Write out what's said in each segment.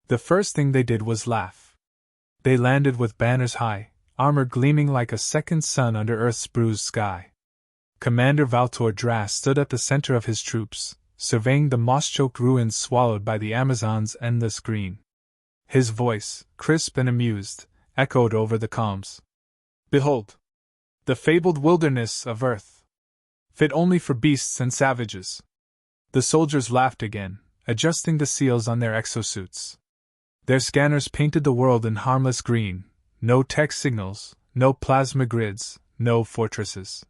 The first thing they did was laugh. They landed with banners high, armor gleaming like a second sun under Earth's bruised sky. Commander Valtor Dras stood at the center of his troops, surveying the moss-choked ruins swallowed by the Amazon's endless green. His voice, crisp and amused, echoed over the calms. "Behold! The fabled wilderness of Earth! Fit only for beasts and savages!" The soldiers laughed again, adjusting the seals on their exosuits. Their scanners painted the world in harmless green, no tech signals, no plasma grids, no fortresses.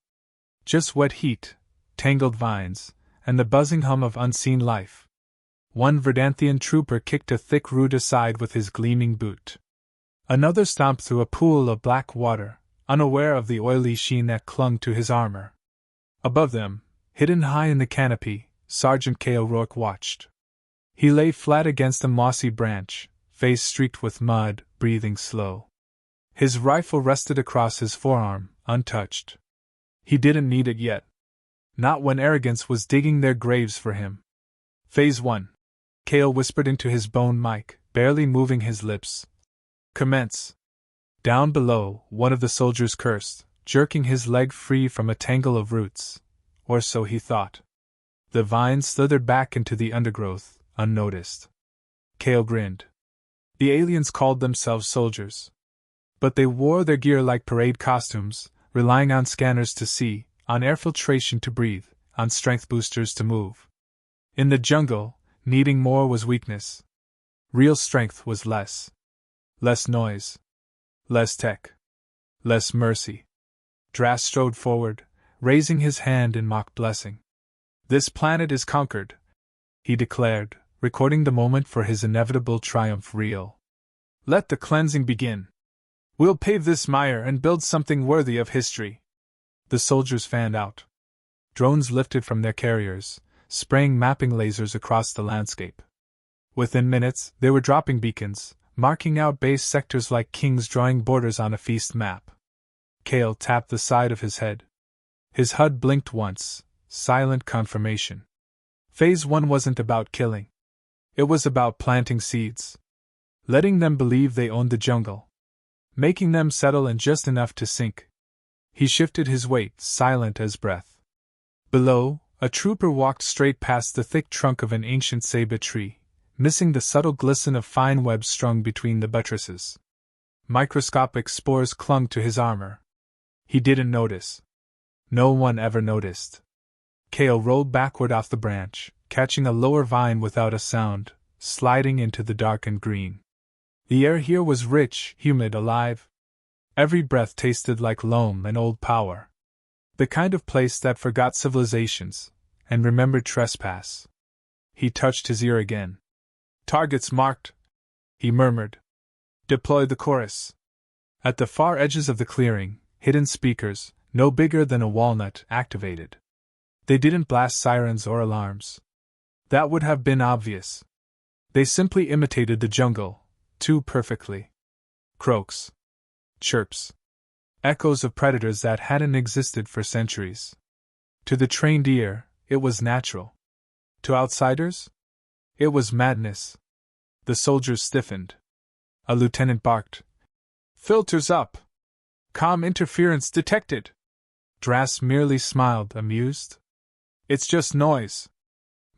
Just wet heat, tangled vines, and the buzzing hum of unseen life. One Verdanthian trooper kicked a thick root aside with his gleaming boot. Another stomped through a pool of black water, unaware of the oily sheen that clung to his armor. Above them, hidden high in the canopy, Sergeant K. O'Rourke watched. He lay flat against a mossy branch, face streaked with mud, breathing slow. His rifle rested across his forearm, untouched. He didn't need it yet. Not when arrogance was digging their graves for him. Phase 1. Kale whispered into his bone mic, barely moving his lips. "Commence." Down below, one of the soldiers cursed, jerking his leg free from a tangle of roots. Or so he thought. The vines slithered back into the undergrowth, unnoticed. Kale grinned. The aliens called themselves soldiers. But they wore their gear like parade costumes, relying on scanners to see, on air filtration to breathe, on strength boosters to move. In the jungle, needing more was weakness. Real strength was less. Less noise. Less tech. Less mercy. Dras strode forward, raising his hand in mock blessing. "This planet is conquered," he declared, recording the moment for his inevitable triumph reel. "Let the cleansing begin. We'll pave this mire and build something worthy of history." The soldiers fanned out. Drones lifted from their carriers, spraying mapping lasers across the landscape. Within minutes, they were dropping beacons, marking out base sectors like kings drawing borders on a feast map. Kale tapped the side of his head. His HUD blinked once, silent confirmation. Phase 1 wasn't about killing. It was about planting seeds. Letting them believe they owned the jungle. Making them settle in just enough to sink. He shifted his weight, silent as breath. Below, a trooper walked straight past the thick trunk of an ancient ceiba tree, missing the subtle glisten of fine webs strung between the buttresses. Microscopic spores clung to his armor. He didn't notice. No one ever noticed. Kale rolled backward off the branch, catching a lower vine without a sound, sliding into the darkened green. The air here was rich, humid, alive. Every breath tasted like loam and old power. The kind of place that forgot civilizations and remembered trespass. He touched his ear again. "Targets marked," he murmured. "Deploy the chorus." At the far edges of the clearing, hidden speakers, no bigger than a walnut, activated. They didn't blast sirens or alarms. That would have been obvious. They simply imitated the jungle, too perfectly. Croaks. Chirps. Echoes of predators that hadn't existed for centuries. To the trained ear, it was natural. To outsiders? It was madness. The soldiers stiffened. A lieutenant barked. "Filters up! Comm interference detected!" Dras merely smiled, amused. "It's just noise.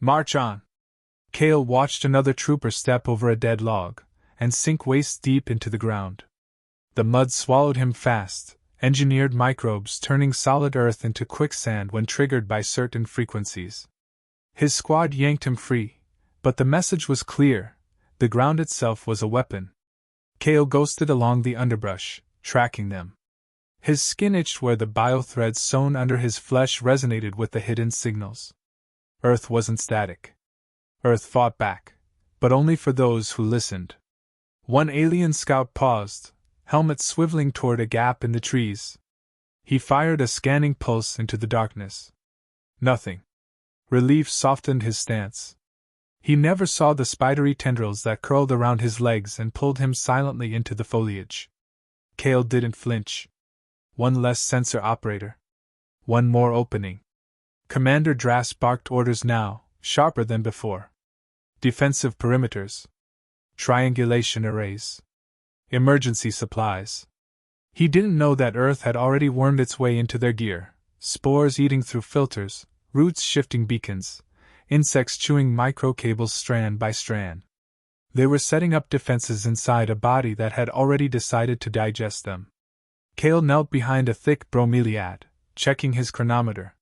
March on." Kale watched another trooper step over a dead log and sink waist deep into the ground. The mud swallowed him fast, engineered microbes turning solid earth into quicksand when triggered by certain frequencies. His squad yanked him free, but the message was clear: the ground itself was a weapon. Kale ghosted along the underbrush, tracking them. His skin itched where the biothreads sewn under his flesh resonated with the hidden signals. Earth wasn't static. Earth fought back, but only for those who listened. One alien scout paused, helmet swiveling toward a gap in the trees. He fired a scanning pulse into the darkness. Nothing. Relief softened his stance. He never saw the spidery tendrils that curled around his legs and pulled him silently into the foliage. Kale didn't flinch. One less sensor operator. One more opening. Commander Dras barked orders now, sharper than before. Defensive perimeters. Triangulation arrays. Emergency supplies. He didn't know that Earth had already wormed its way into their gear, spores eating through filters, roots shifting beacons, insects chewing microcables strand by strand. They were setting up defenses inside a body that had already decided to digest them. Cale knelt behind a thick bromeliad, checking his chronometer.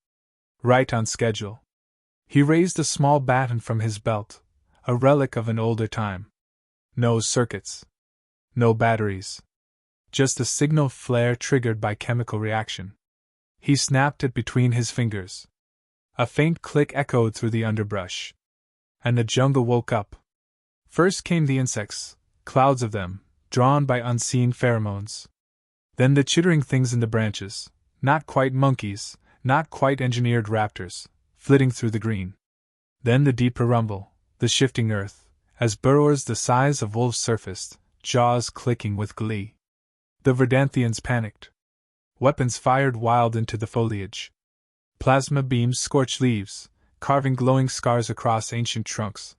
Right on schedule. He raised a small baton from his belt, a relic of an older time. No circuits. No batteries. Just a signal flare triggered by chemical reaction. He snapped it between his fingers. A faint click echoed through the underbrush. And the jungle woke up. First came the insects, clouds of them, drawn by unseen pheromones. Then the chittering things in the branches, not quite monkeys, not quite engineered raptors, flitting through the green. Then the deeper rumble, the shifting earth, as burrowers the size of wolves surfaced, jaws clicking with glee. The Verdanthians panicked. Weapons fired wild into the foliage. Plasma beams scorched leaves, carving glowing scars across ancient trunks.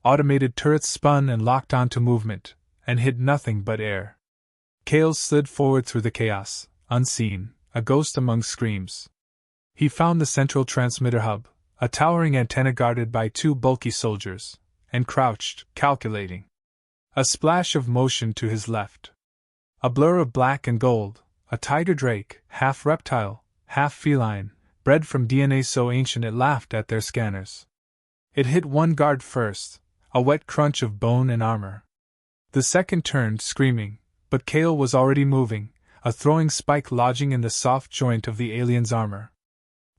Automated turrets spun and locked onto movement, and hit nothing but air. Cale slid forward through the chaos, unseen, a ghost among screams. He found the central transmitter hub, a towering antenna guarded by two bulky soldiers, and crouched, calculating. A splash of motion to his left. A blur of black and gold, a tiger drake, half reptile, half feline, bred from DNA so ancient it laughed at their scanners. It hit one guard first, a wet crunch of bone and armor. The second turned, screaming, but Cale was already moving, a throwing spike lodging in the soft joint of the alien's armor.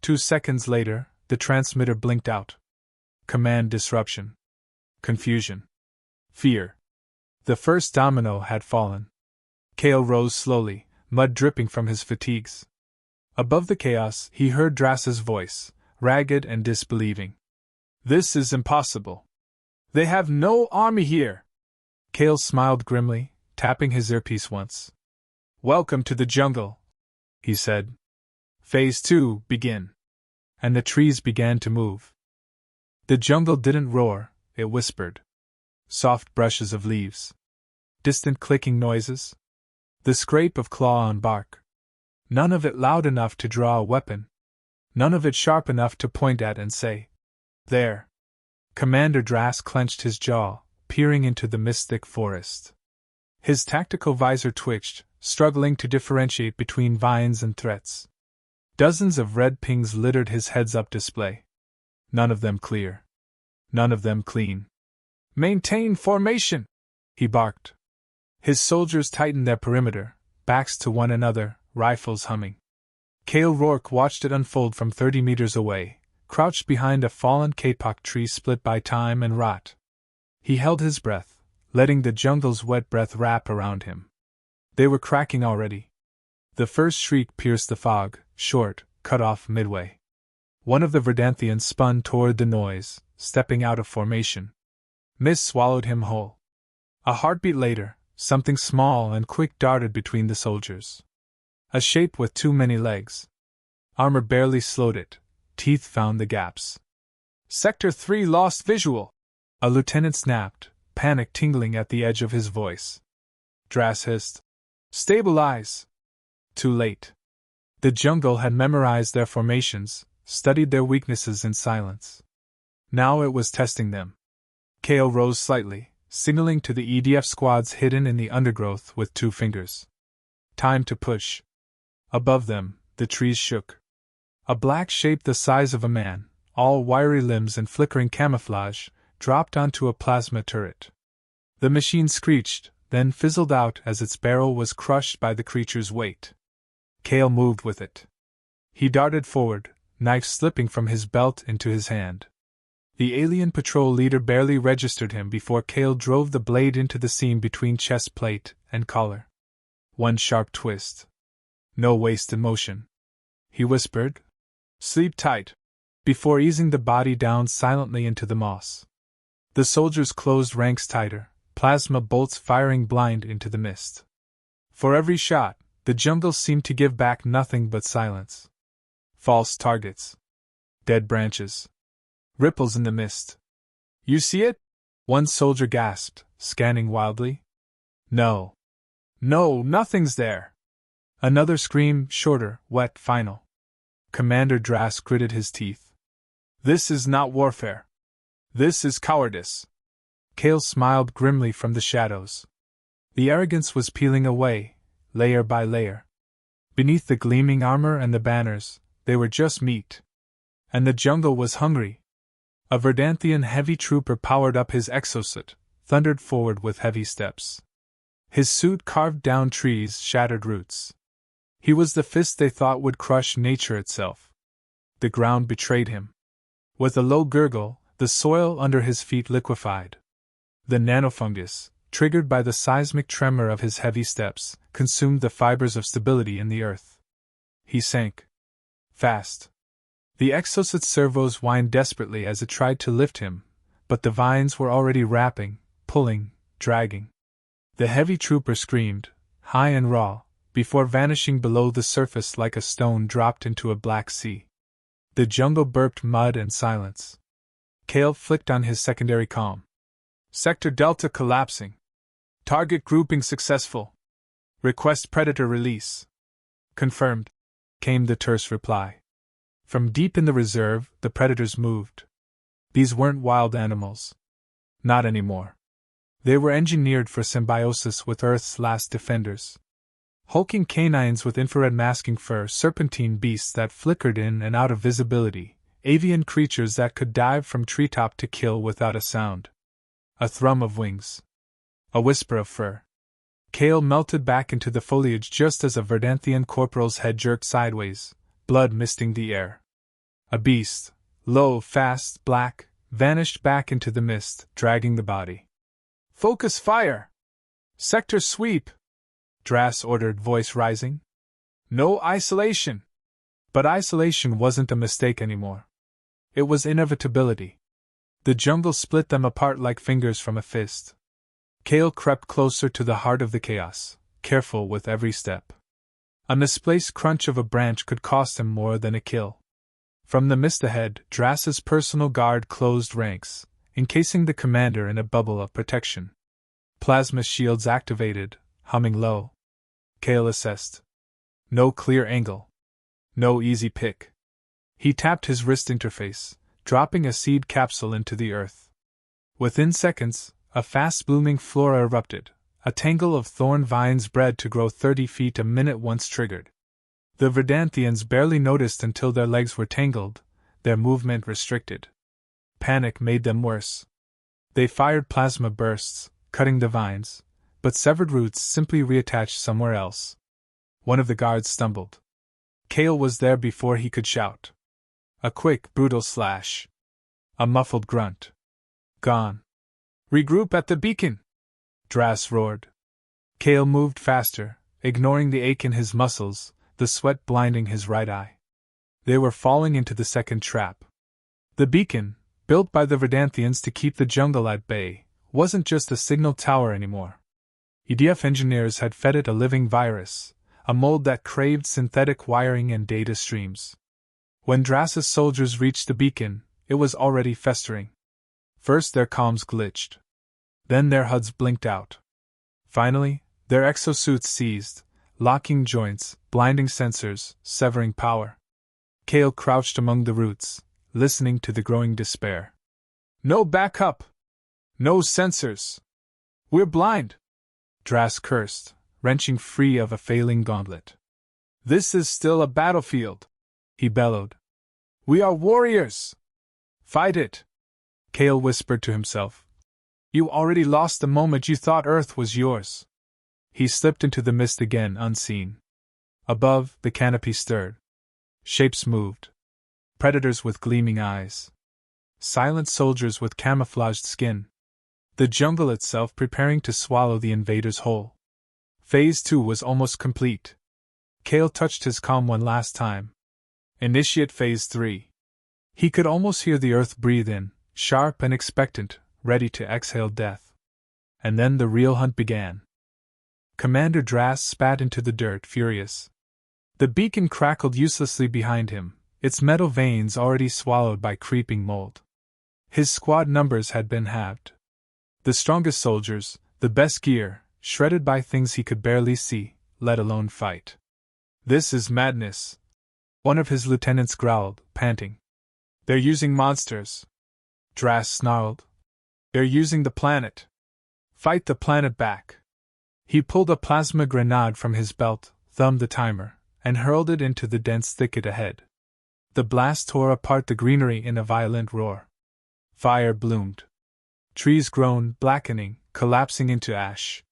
2 seconds later, the transmitter blinked out. Command disruption. Confusion. Fear. The first domino had fallen. Cale rose slowly, mud dripping from his fatigues. Above the chaos, he heard Drass's voice, ragged and disbelieving. "This is impossible. They have no army here." Cale smiled grimly, tapping his earpiece once. "Welcome to the jungle," he said. "Phase 2, begin." And the trees began to move. The jungle didn't roar, it whispered. Soft brushes of leaves. Distant clicking noises. The scrape of claw on bark. None of it loud enough to draw a weapon. None of it sharp enough to point at and say, "There." Commander Drass clenched his jaw, peering into the mystic forest. His tactical visor twitched, struggling to differentiate between vines and threats. Dozens of red pings littered his heads-up display. None of them clear. None of them clean. "Maintain formation!" he barked. His soldiers tightened their perimeter, backs to one another, rifles humming. Cale Rourke watched it unfold from 30 meters away, crouched behind a fallen kapok tree split by time and rot. He held his breath, letting the jungle's wet breath wrap around him. They were cracking already. The first shriek pierced the fog, short, cut off midway. One of the Verdanthians spun toward the noise, stepping out of formation. Mist swallowed him whole. A heartbeat later, something small and quick darted between the soldiers. A shape with too many legs. Armor barely slowed it. Teeth found the gaps. "Sector 3 lost visual," a lieutenant snapped, panic tingling at the edge of his voice. Drass hissed, "Stabilize!" Too late. The jungle had memorized their formations, studied their weaknesses in silence. Now it was testing them. Cale rose slightly, signaling to the EDF squads hidden in the undergrowth with 2 fingers. Time to push. Above them, the trees shook. A black shape the size of a man, all wiry limbs and flickering camouflage, dropped onto a plasma turret. The machine screeched, then fizzled out as its barrel was crushed by the creature's weight. Cale moved with it. He darted forward, knife slipping from his belt into his hand. The alien patrol leader barely registered him before Cale drove the blade into the seam between chest plate and collar. One sharp twist. No wasted motion. He whispered, "Sleep tight," before easing the body down silently into the moss. The soldiers closed ranks tighter, plasma bolts firing blind into the mist. For every shot, the jungle seemed to give back nothing but silence. False targets. Dead branches. Ripples in the mist. "You see it?" one soldier gasped, scanning wildly. No. No, nothing's there. Another scream, shorter, wet, final. Commander Drass gritted his teeth. This is not warfare. This is cowardice. Kale smiled grimly from the shadows. The arrogance was peeling away, layer by layer. Beneath the gleaming armor and the banners, they were just meat. And the jungle was hungry. A Verdanthian heavy trooper powered up his exosuit, thundered forward with heavy steps. His suit carved down trees, shattered roots. He was the fist they thought would crush nature itself. The ground betrayed him. With a low gurgle, the soil under his feet liquefied. The nanofungus, triggered by the seismic tremor of his heavy steps, consumed the fibers of stability in the earth. He sank. Fast. The exosuit's servos whined desperately as it tried to lift him, but the vines were already wrapping, pulling, dragging. The heavy trooper screamed, high and raw, before vanishing below the surface like a stone dropped into a black sea. The jungle burped mud and silence. Kale flicked on his secondary comm. Sector Delta collapsing. Target grouping successful. Request predator release. Confirmed, came the terse reply. From deep in the reserve, the predators moved. These weren't wild animals. Not anymore. They were engineered for symbiosis with Earth's last defenders. Hulking canines with infrared masking fur, serpentine beasts that flickered in and out of visibility, avian creatures that could dive from treetop to kill without a sound. A thrum of wings. A whisper of fur. Kale melted back into the foliage just as a Verdanthian corporal's head jerked sideways, blood misting the air. A beast, low, fast, black, vanished back into the mist, dragging the body. Focus fire! Sector sweep! Drass ordered, voice rising. No isolation! But isolation wasn't a mistake anymore. It was inevitability. The jungle split them apart like fingers from a fist. Kale crept closer to the heart of the chaos, careful with every step. A misplaced crunch of a branch could cost him more than a kill. From the mist ahead, Drass's personal guard closed ranks, encasing the commander in a bubble of protection. Plasma shields activated, humming low. Kale assessed. No clear angle. No easy pick. He tapped his wrist interface, dropping a seed capsule into the earth. Within seconds, a fast-blooming flora erupted, a tangle of thorn vines bred to grow 30 feet a minute once triggered. The Verdanthians barely noticed until their legs were tangled, their movement restricted. Panic made them worse. They fired plasma bursts, cutting the vines, but severed roots simply reattached somewhere else. One of the guards stumbled. Kale was there before he could shout. A quick, brutal slash. A muffled grunt. Gone. Regroup at the beacon! Drass roared. Kale moved faster, ignoring the ache in his muscles, the sweat blinding his right eye. They were falling into the second trap. The beacon, built by the Verdanthians to keep the jungle at bay, wasn't just a signal tower anymore. EDF engineers had fed it a living virus, a mold that craved synthetic wiring and data streams. When Drass's soldiers reached the beacon, it was already festering. First their comms glitched. Then their HUDs blinked out. Finally, their exosuits seized, locking joints, blinding sensors, severing power. Kale crouched among the roots, listening to the growing despair. No backup! No sensors! We're blind! Drass cursed, wrenching free of a failing gauntlet. This is still a battlefield, he bellowed. We are warriors! Fight it! Kale whispered to himself. You already lost the moment you thought Earth was yours. He slipped into the mist again, unseen. Above, the canopy stirred. Shapes moved. Predators with gleaming eyes. Silent soldiers with camouflaged skin. The jungle itself preparing to swallow the invaders whole. Phase 2 was almost complete. Kale touched his comm one last time. Initiate Phase 3. He could almost hear the earth breathe in, sharp and expectant, ready to exhale death. And then the real hunt began. Commander Drass spat into the dirt, furious. The beacon crackled uselessly behind him, its metal veins already swallowed by creeping mold. His squad numbers had been halved. The strongest soldiers, the best gear, shredded by things he could barely see, let alone fight. "This is madness," one of his lieutenants growled, panting. "They're using monsters," Drass snarled. "They're using the planet. Fight the planet back." He pulled a plasma grenade from his belt, thumbed the timer, and hurled it into the dense thicket ahead. The blast tore apart the greenery in a violent roar. Fire bloomed. Trees groaned, blackening, collapsing into ash.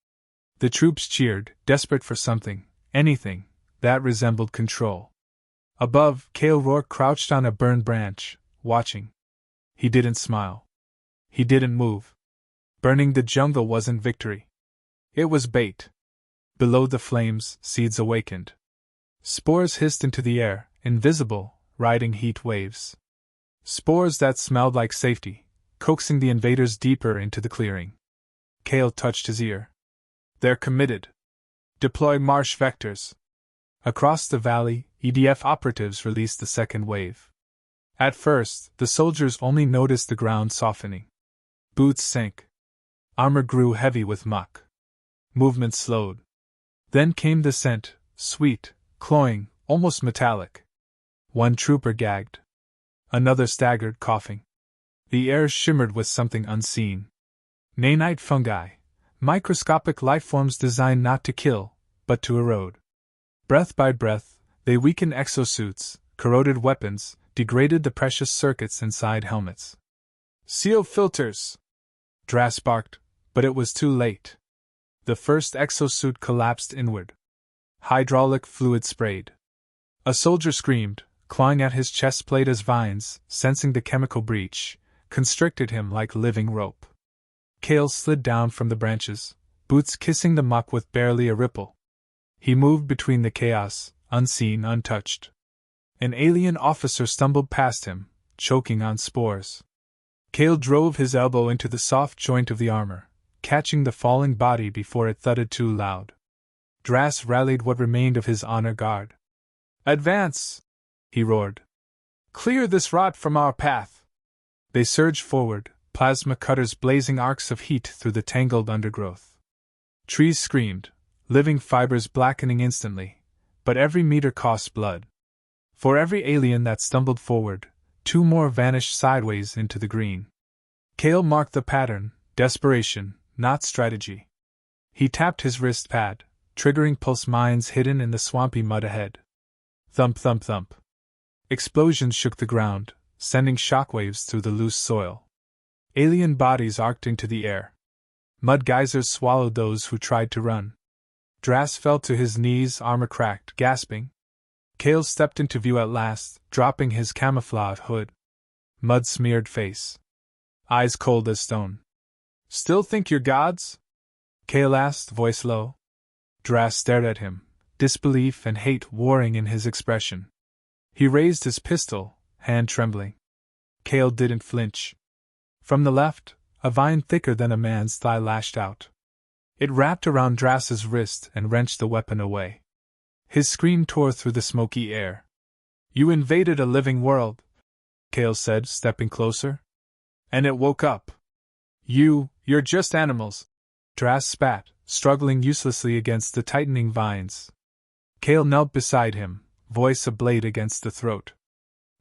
The troops cheered, desperate for something, anything, that resembled control. Above, Cale Rourke crouched on a burned branch, watching. He didn't smile. He didn't move. Burning the jungle wasn't victory. It was bait. Below the flames, seeds awakened. Spores hissed into the air, invisible, riding heat waves. Spores that smelled like safety, coaxing the invaders deeper into the clearing. Cale touched his ear. "They're committed. Deploy marsh vectors." Across the valley, EDF operatives released the second wave. At first, the soldiers only noticed the ground softening. Boots sank. Armor grew heavy with muck. Movement slowed. Then came the scent, sweet, cloying, almost metallic. One trooper gagged. Another staggered, coughing. The air shimmered with something unseen. Nanite fungi, microscopic lifeforms designed not to kill, but to erode. Breath by breath, they weakened exosuits, corroded weapons, degraded the precious circuits inside helmets. "CO filters!" Drass barked, but it was too late. The first exosuit collapsed inward. Hydraulic fluid sprayed. A soldier screamed, clawing at his chest plate as vines, sensing the chemical breach, constricted him like living rope. Cale slid down from the branches, boots kissing the muck with barely a ripple. He moved between the chaos, unseen, untouched. An alien officer stumbled past him, choking on spores. Cale drove his elbow into the soft joint of the armor, catching the falling body before it thudded too loud. Drass rallied what remained of his honor guard. "Advance!" he roared. "Clear this rot from our path!" They surged forward, plasma cutters blazing arcs of heat through the tangled undergrowth. Trees screamed, living fibers blackening instantly, but every meter cost blood. For every alien that stumbled forward, two more vanished sideways into the green. Cale marked the pattern, desperation, not strategy. He tapped his wrist pad, triggering pulse mines hidden in the swampy mud ahead. Thump, thump, thump. Explosions shook the ground, sending shockwaves through the loose soil. Alien bodies arced into the air. Mud geysers swallowed those who tried to run. Drass fell to his knees, armor cracked, gasping. Cale stepped into view at last, dropping his camouflage hood. Mud-smeared face. Eyes cold as stone. "Still think you're gods?" Cale asked, voice low. Drass stared at him, disbelief and hate warring in his expression. He raised his pistol, hand trembling. Cale didn't flinch. From the left, a vine thicker than a man's thigh lashed out. It wrapped around Drass's wrist and wrenched the weapon away. His scream tore through the smoky air. "You invaded a living world," Cale said, stepping closer. "And it woke up. You're just animals." Drass spat, struggling uselessly against the tightening vines. Cale knelt beside him, voice ablade against the throat.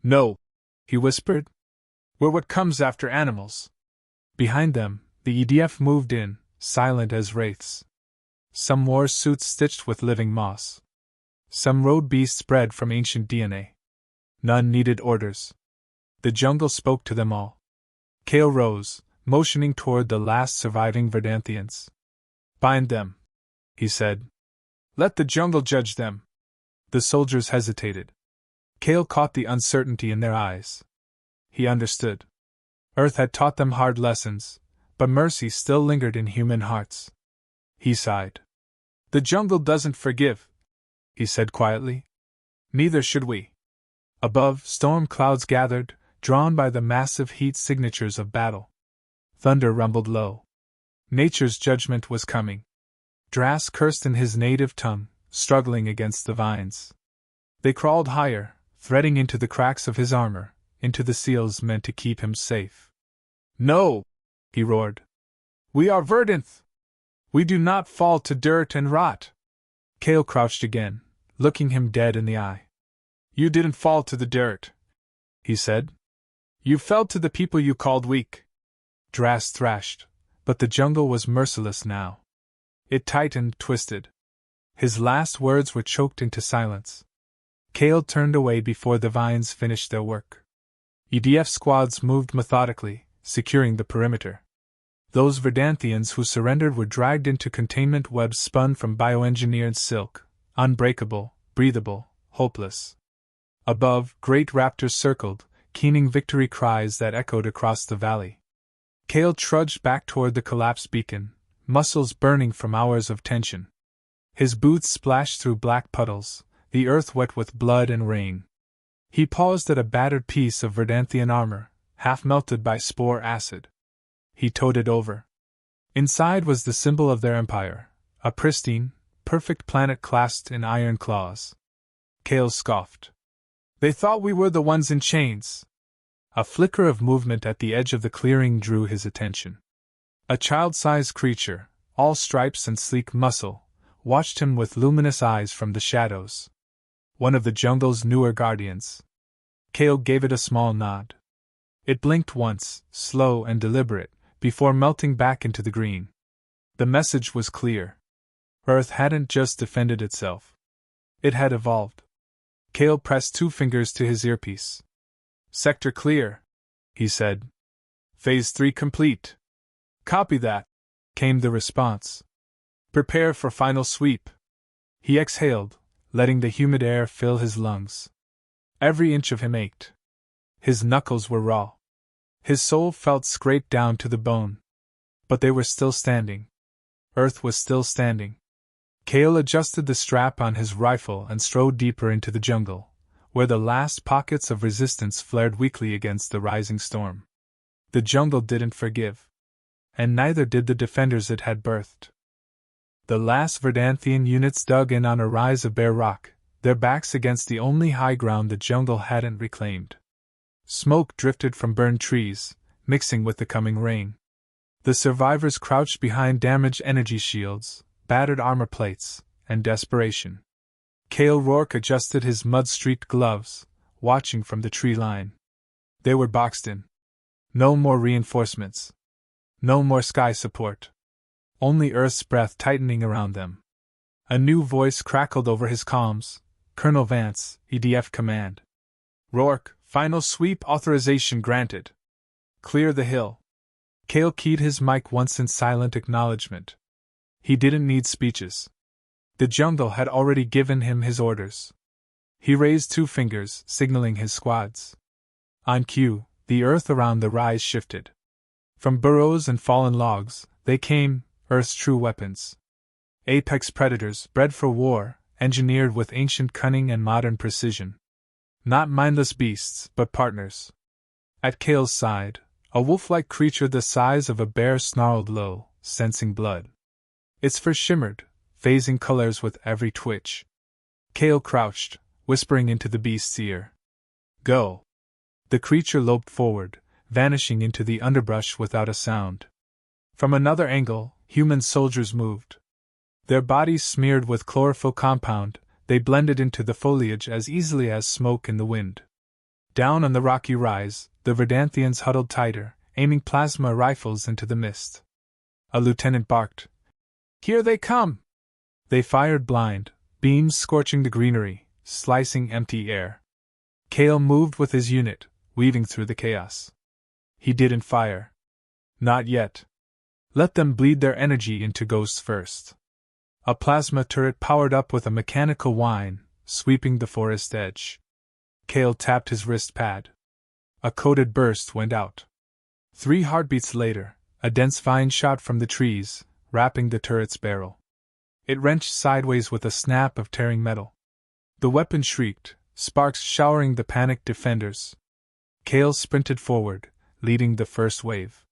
"No," he whispered. "We're what comes after animals." Behind them, the EDF moved in, silent as wraiths. Some wore suits stitched with living moss. Some rode beasts bred from ancient DNA. None needed orders. The jungle spoke to them all. Cale rose, motioning toward the last surviving Verdanthians. "Bind them," he said. "Let the jungle judge them." The soldiers hesitated. Cale caught the uncertainty in their eyes. He understood. Earth had taught them hard lessons, but mercy still lingered in human hearts. He sighed. "The jungle doesn't forgive," he said quietly. "Neither should we." Above, storm clouds gathered, drawn by the massive heat signatures of battle. Thunder rumbled low. Nature's judgment was coming. Drass cursed in his native tongue, struggling against the vines. They crawled higher, threading into the cracks of his armor, into the seals meant to keep him safe. "No!" he roared. We are verdant! We do not fall to dirt and rot. Kale crouched again, looking him dead in the eye. You didn't fall to the dirt, he said. You fell to the people you called weak. Drast thrashed, but the jungle was merciless now. It tightened, twisted. His last words were choked into silence. Kale turned away before the vines finished their work. EDF squads moved methodically, securing the perimeter. Those Verdanthians who surrendered were dragged into containment webs spun from bioengineered silk, unbreakable, breathable, hopeless. Above, great raptors circled, keening victory cries that echoed across the valley. Kale trudged back toward the collapsed beacon, muscles burning from hours of tension. His boots splashed through black puddles, the earth wet with blood and rain. He paused at a battered piece of Verdanthian armor, half melted by spore acid. He towed it over. Inside was the symbol of their empire, a pristine, perfect planet clasped in iron claws. Kale scoffed. They thought we were the ones in chains. A flicker of movement at the edge of the clearing drew his attention. A child-sized creature, all stripes and sleek muscle, watched him with luminous eyes from the shadows. One of the jungle's newer guardians. Kale gave it a small nod. It blinked once, slow and deliberate, before melting back into the green. The message was clear. Earth hadn't just defended itself. It had evolved. Kale pressed 2 fingers to his earpiece. Sector clear, he said. Phase 3 complete. Copy that, came the response. Prepare for final sweep. He exhaled, letting the humid air fill his lungs. Every inch of him ached. His knuckles were raw. His soul felt scraped down to the bone. But they were still standing. Earth was still standing. Kale adjusted the strap on his rifle and strode deeper into the jungle, where the last pockets of resistance flared weakly against the rising storm. The jungle didn't forgive. And neither did the defenders it had birthed. The last Verdanthian units dug in on a rise of bare rock, their backs against the only high ground the jungle hadn't reclaimed. Smoke drifted from burned trees, mixing with the coming rain. The survivors crouched behind damaged energy shields, battered armor plates, and desperation. Kale Rourke adjusted his mud-streaked gloves, watching from the tree line. They were boxed in. No more reinforcements. No more sky support. Only Earth's breath tightening around them. A new voice crackled over his comms. Colonel Vance, EDF command. Rourke, final sweep authorization granted. Clear the hill. Kale keyed his mic once in silent acknowledgement. He didn't need speeches. The jungle had already given him his orders. He raised 2 fingers, signaling his squads. On cue, the earth around the rise shifted. From burrows and fallen logs, they came, Earth's true weapons. Apex predators, bred for war, engineered with ancient cunning and modern precision. Not mindless beasts, but partners. At Kale's side, a wolf-like creature the size of a bear snarled low, sensing blood. Its fur shimmered, phasing colors with every twitch. Kale crouched, whispering into the beast's ear. Go. The creature loped forward, vanishing into the underbrush without a sound. From another angle, human soldiers moved. Their bodies smeared with chlorophyll compound, they blended into the foliage as easily as smoke in the wind. Down on the rocky rise, the Verdanthians huddled tighter, aiming plasma rifles into the mist. A lieutenant barked. Here they come! They fired blind, beams scorching the greenery, slicing empty air. Kale moved with his unit, weaving through the chaos. He didn't fire. Not yet. Let them bleed their energy into ghosts first. A plasma turret powered up with a mechanical whine, sweeping the forest edge. Kale tapped his wrist pad. A coded burst went out. 3 heartbeats later, a dense vine shot from the trees, wrapping the turret's barrel. It wrenched sideways with a snap of tearing metal. The weapon shrieked, sparks showering the panicked defenders. Kale sprinted forward, leading the first wave.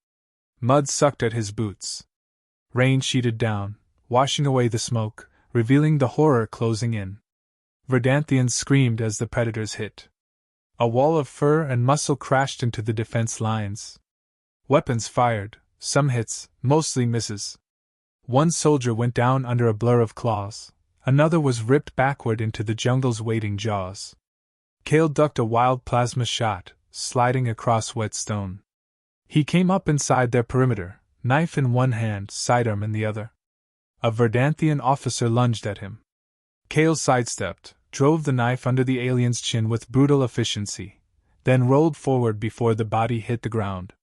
Mud sucked at his boots. Rain sheeted down, washing away the smoke, revealing the horror closing in. Verdanthians screamed as the predators hit. A wall of fur and muscle crashed into the defense lines. Weapons fired, some hits, mostly misses. One soldier went down under a blur of claws, another was ripped backward into the jungle's waiting jaws. Kale ducked a wild plasma shot, sliding across wet stone. He came up inside their perimeter, knife in one hand, sidearm in the other. A Verdanthian officer lunged at him. Kale sidestepped, drove the knife under the alien's chin with brutal efficiency, then rolled forward before the body hit the ground.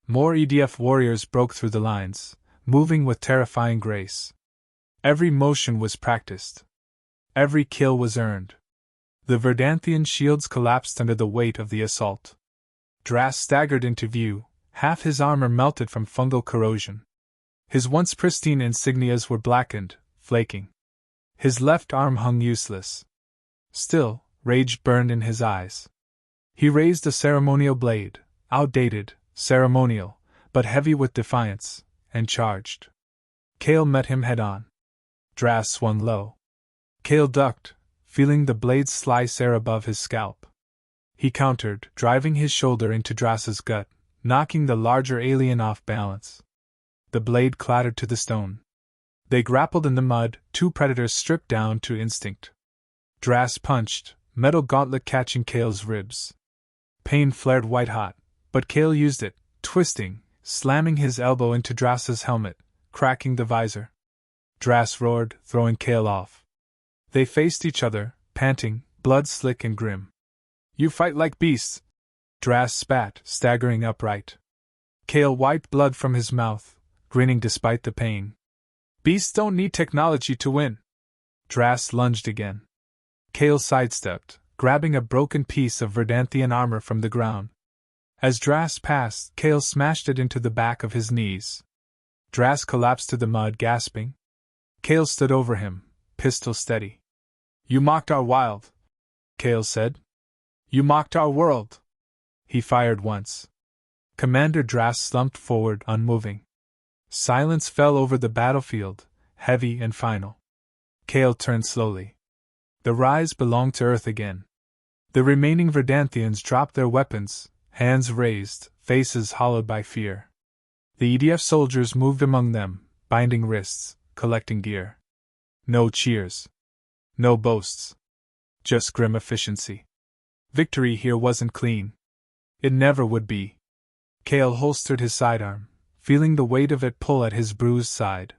More EDF warriors broke through the lines, moving with terrifying grace. Every motion was practiced. Every kill was earned. The Verdanthian shields collapsed under the weight of the assault. Drast staggered into view, half his armor melted from fungal corrosion. His once pristine insignias were blackened, flaking. His left arm hung useless. Still, rage burned in his eyes. He raised a ceremonial blade, outdated, ceremonial, but heavy with defiance, and charged. Kale met him head-on. Drast swung low. Kale ducked, feeling the blade slice air above his scalp. He countered, driving his shoulder into Drast's gut, knocking the larger alien off balance. The blade clattered to the stone. They grappled in the mud, two predators stripped down to instinct. Drast punched, metal gauntlet catching Kale's ribs. Pain flared white-hot, but Kale used it, twisting, slamming his elbow into Drast's helmet, cracking the visor. Drast roared, throwing Kale off. They faced each other, panting, blood slick and grim. "You fight like beasts!" Drast spat, staggering upright. Kale wiped blood from his mouth, grinning despite the pain. "Beasts don't need technology to win." Drast lunged again. Kale sidestepped, grabbing a broken piece of Verdanthian armor from the ground. As Drast passed, Kale smashed it into the back of his knees. Drast collapsed to the mud, gasping. Kale stood over him, pistol steady. "You mocked our wild," Kale said. "You mocked our world." He fired once. Commander Drast slumped forward, unmoving. Silence fell over the battlefield, heavy and final. Kale turned slowly. The rise belonged to Earth again. The remaining Verdanthians dropped their weapons, hands raised, faces hollowed by fear. The EDF soldiers moved among them, binding wrists, collecting gear. No cheers. No boasts. Just grim efficiency. Victory here wasn't clean. It never would be. Kale holstered his sidearm, feeling the weight of it pull at his bruised side.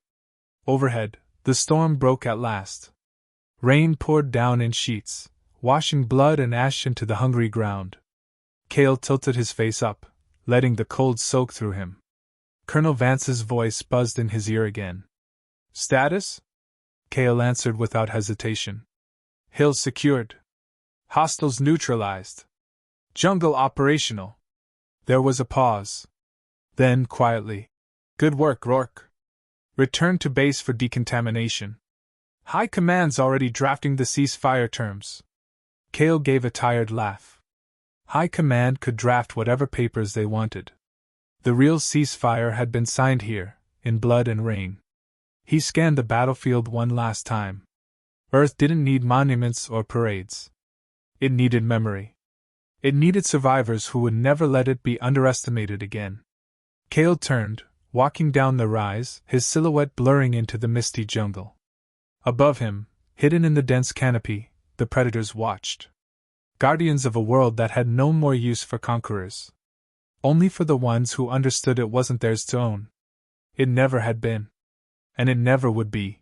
Overhead, the storm broke at last. Rain poured down in sheets, washing blood and ash into the hungry ground. Kale tilted his face up, letting the cold soak through him. Colonel Vance's voice buzzed in his ear again. "Status?" Kale answered without hesitation. "Hills secured. Hostiles neutralized. Jungle operational." There was a pause. Then, quietly, "Good work, Rourke. Return to base for decontamination. High Command's already drafting the ceasefire terms." Kale gave a tired laugh. High Command could draft whatever papers they wanted. The real ceasefire had been signed here, in blood and rain. He scanned the battlefield one last time. Earth didn't need monuments or parades. It needed memory. It needed survivors who would never let it be underestimated again. Kale turned, walking down the rise, his silhouette blurring into the misty jungle. Above him, hidden in the dense canopy, the predators watched. Guardians of a world that had no more use for conquerors. Only for the ones who understood it wasn't theirs to own. It never had been. And it never would be.